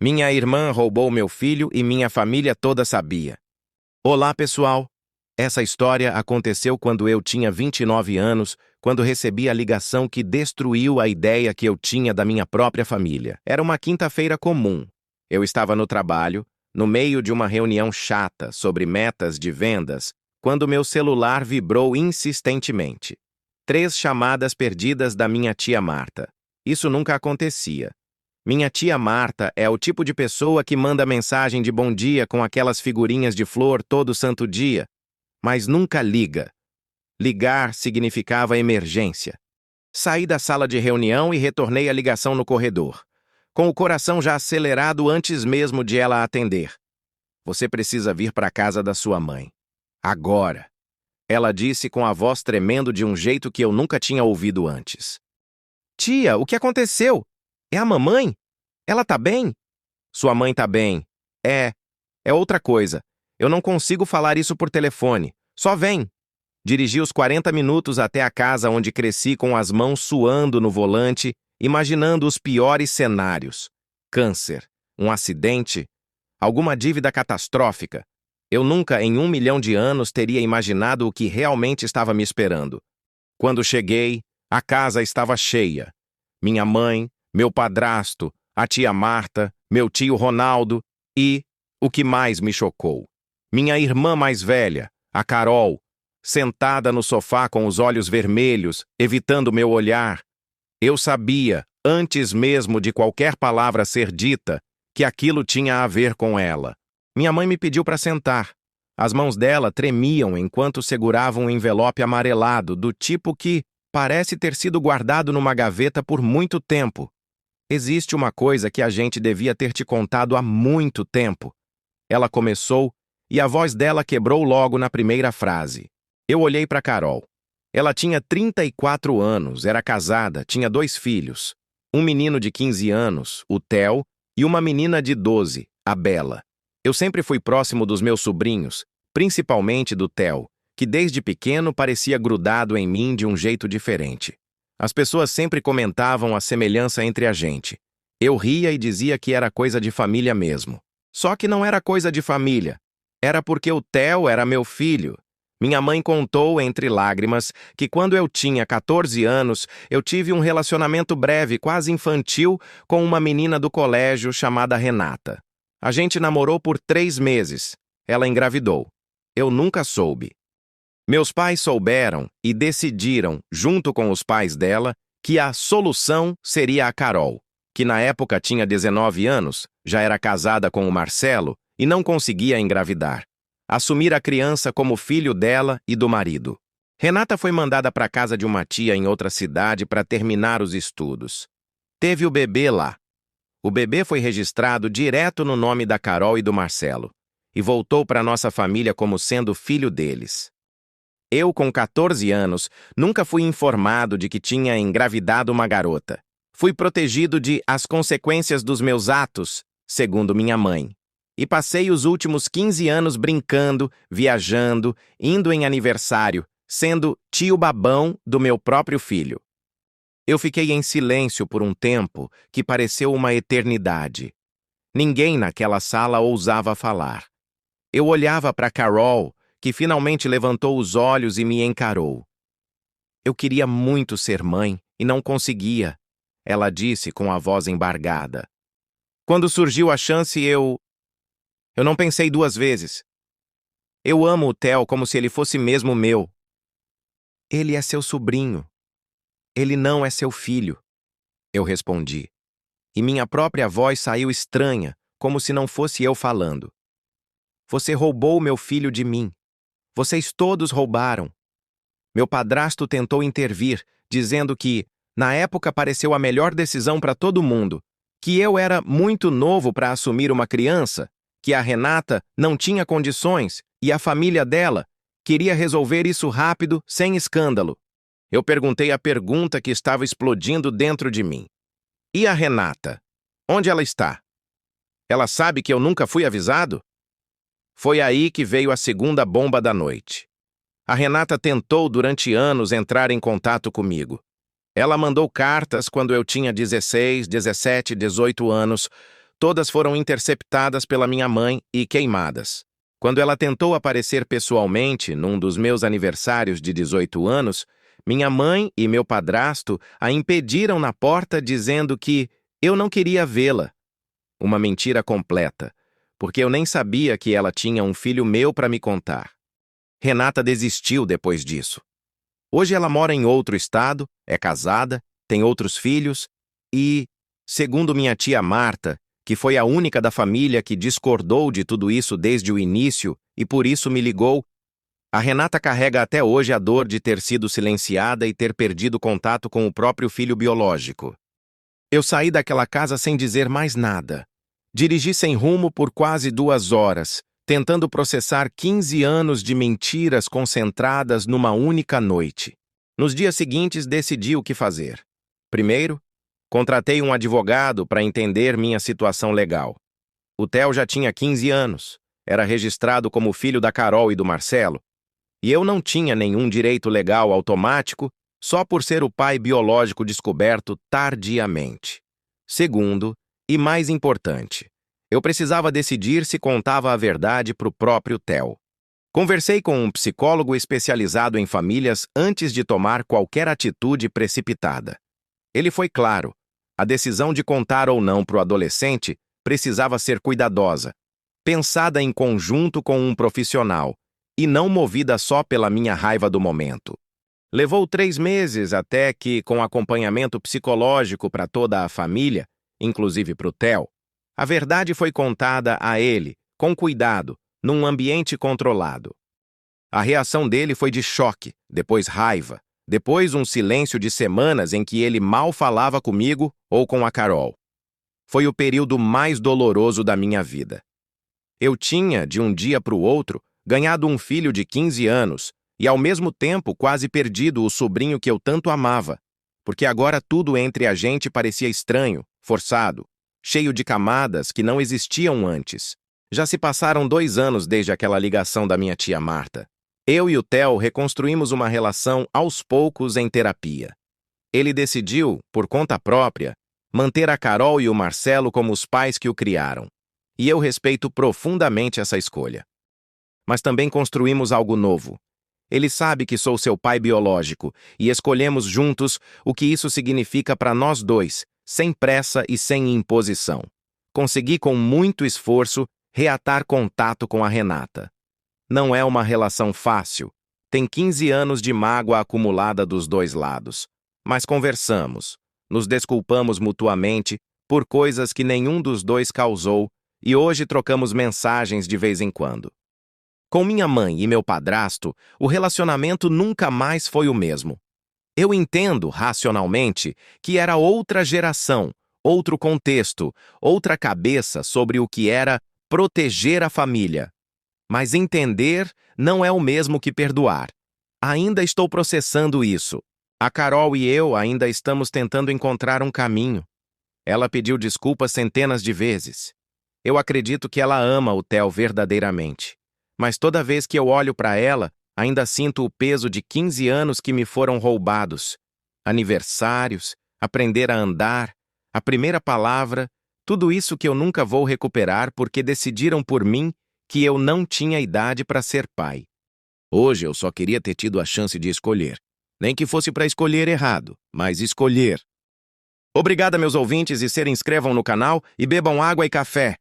Minha irmã roubou meu filho e minha família toda sabia. Olá, pessoal! Essa história aconteceu quando eu tinha 29 anos, quando recebi a ligação que destruiu a ideia que eu tinha da minha própria família. Era uma quinta-feira comum. Eu estava no trabalho, no meio de uma reunião chata sobre metas de vendas, quando meu celular vibrou insistentemente. 3 chamadas perdidas da minha tia Marta. Isso nunca acontecia. Minha tia Marta é o tipo de pessoa que manda mensagem de bom dia com aquelas figurinhas de flor todo santo dia, mas nunca liga. Ligar significava emergência. Saí da sala de reunião e retornei a ligação no corredor, com o coração já acelerado antes mesmo de ela atender. Você precisa vir para a casa da sua mãe. Agora. Ela disse com a voz tremendo de um jeito que eu nunca tinha ouvido antes. Tia, o que aconteceu? É a mamãe? Ela tá bem? Sua mãe tá bem. É outra coisa. Eu não consigo falar isso por telefone. Só vem. Dirigi os 40 minutos até a casa onde cresci com as mãos suando no volante, imaginando os piores cenários. Câncer, um acidente, alguma dívida catastrófica. Eu nunca, em 1 milhão de anos, teria imaginado o que realmente estava me esperando. Quando cheguei, a casa estava cheia. Minha mãe, meu padrasto, a tia Marta, meu tio Ronaldo e, o que mais me chocou, minha irmã mais velha, a Carol, sentada no sofá com os olhos vermelhos, evitando meu olhar. Eu sabia, antes mesmo de qualquer palavra ser dita, que aquilo tinha a ver com ela. Minha mãe me pediu para sentar. As mãos dela tremiam enquanto segurava um envelope amarelado, do tipo que parece ter sido guardado numa gaveta por muito tempo. Existe uma coisa que a gente devia ter te contado há muito tempo. Ela começou e a voz dela quebrou logo na primeira frase. Eu olhei para Carol. Ela tinha 34 anos, era casada, tinha 2 filhos. Um menino de 15 anos, o Theo, e uma menina de 12, a Bela. Eu sempre fui próximo dos meus sobrinhos, principalmente do Theo, que desde pequeno parecia grudado em mim de um jeito diferente. As pessoas sempre comentavam a semelhança entre a gente. Eu ria e dizia que era coisa de família mesmo. Só que não era coisa de família. Era porque o Theo era meu filho. Minha mãe contou, entre lágrimas, que quando eu tinha 14 anos, eu tive um relacionamento breve, quase infantil, com uma menina do colégio chamada Renata. A gente namorou por 3 meses. Ela engravidou. Eu nunca soube. Meus pais souberam e decidiram, junto com os pais dela, que a solução seria a Carol, que na época tinha 19 anos, já era casada com o Marcelo e não conseguia engravidar. Assumir a criança como filho dela e do marido. Renata foi mandada para casa de uma tia em outra cidade para terminar os estudos. Teve o bebê lá. O bebê foi registrado direto no nome da Carol e do Marcelo, e voltou para nossa família como sendo filho deles. Eu, com 14 anos, nunca fui informado de que tinha engravidado uma garota. Fui protegido de as consequências dos meus atos, segundo minha mãe. E passei os últimos 15 anos brincando, viajando, indo em aniversário, sendo tio babão do meu próprio filho. Eu fiquei em silêncio por um tempo que pareceu uma eternidade. Ninguém naquela sala ousava falar. Eu olhava para Carol, que finalmente levantou os olhos e me encarou. Eu queria muito ser mãe e não conseguia, ela disse com a voz embargada. Quando surgiu a chance, eu não pensei 2 vezes. Eu amo o Theo como se ele fosse mesmo meu. Ele é seu sobrinho. Ele não é seu filho, eu respondi. E minha própria voz saiu estranha, como se não fosse eu falando. Você roubou meu filho de mim. Vocês todos roubaram. Meu padrasto tentou intervir, dizendo que, na época, pareceu a melhor decisão para todo mundo, que eu era muito novo para assumir uma criança, que a Renata não tinha condições e a família dela queria resolver isso rápido, sem escândalo. Eu perguntei a pergunta que estava explodindo dentro de mim. E a Renata? Onde ela está? Ela sabe que eu nunca fui avisado? Foi aí que veio a segunda bomba da noite. A Renata tentou durante anos entrar em contato comigo. Ela mandou cartas quando eu tinha 16, 17, 18 anos, todas foram interceptadas pela minha mãe e queimadas. Quando ela tentou aparecer pessoalmente num dos meus aniversários de 18 anos, minha mãe e meu padrasto a impediram na porta dizendo que eu não queria vê-la. Uma mentira completa, porque eu nem sabia que ela tinha um filho meu para me contar. Renata desistiu depois disso. Hoje ela mora em outro estado, é casada, tem outros filhos e, segundo minha tia Marta, que foi a única da família que discordou de tudo isso desde o início e por isso me ligou, a Renata carrega até hoje a dor de ter sido silenciada e ter perdido contato com o próprio filho biológico. Eu saí daquela casa sem dizer mais nada. Dirigi sem rumo por quase 2 horas, tentando processar 15 anos de mentiras concentradas numa única noite. Nos dias seguintes, decidi o que fazer. Primeiro, contratei um advogado para entender minha situação legal. O Theo já tinha 15 anos, era registrado como filho da Carol e do Marcelo, e eu não tinha nenhum direito legal automático só por ser o pai biológico descoberto tardiamente. Segundo, e mais importante, eu precisava decidir se contava a verdade para o próprio Theo. Conversei com um psicólogo especializado em famílias antes de tomar qualquer atitude precipitada. Ele foi claro, a decisão de contar ou não para o adolescente precisava ser cuidadosa, pensada em conjunto com um profissional, e não movida só pela minha raiva do momento. Levou 3 meses até que, com acompanhamento psicológico para toda a família, inclusive para o Theo, a verdade foi contada a ele, com cuidado, num ambiente controlado. A reação dele foi de choque, depois raiva, depois um silêncio de semanas em que ele mal falava comigo ou com a Carol. Foi o período mais doloroso da minha vida. Eu tinha, de um dia para o outro, ganhado um filho de 15 anos e, ao mesmo tempo, quase perdido o sobrinho que eu tanto amava, porque agora tudo entre a gente parecia estranho, forçado, cheio de camadas que não existiam antes. Já se passaram 2 anos desde aquela ligação da minha tia Marta. Eu e o Theo reconstruímos uma relação aos poucos em terapia. Ele decidiu, por conta própria, manter a Carol e o Marcelo como os pais que o criaram. E eu respeito profundamente essa escolha. Mas também construímos algo novo. Ele sabe que sou seu pai biológico e escolhemos juntos o que isso significa para nós dois, sem pressa e sem imposição. Consegui, com muito esforço, reatar contato com a Renata. Não é uma relação fácil. Tem 15 anos de mágoa acumulada dos 2 lados. Mas conversamos, nos desculpamos mutuamente por coisas que nenhum dos dois causou e hoje trocamos mensagens de vez em quando. Com minha mãe e meu padrasto, o relacionamento nunca mais foi o mesmo. Eu entendo, racionalmente, que era outra geração, outro contexto, outra cabeça sobre o que era proteger a família. Mas entender não é o mesmo que perdoar. Ainda estou processando isso. A Carol e eu ainda estamos tentando encontrar um caminho. Ela pediu desculpas centenas de vezes. Eu acredito que ela ama o Theo verdadeiramente. Mas toda vez que eu olho para ela, ainda sinto o peso de 15 anos que me foram roubados. Aniversários, aprender a andar, a primeira palavra, tudo isso que eu nunca vou recuperar porque decidiram por mim que eu não tinha idade para ser pai. Hoje eu só queria ter tido a chance de escolher. Nem que fosse para escolher errado, mas escolher. Obrigado, meus ouvintes, e se inscrevam no canal e bebam água e café.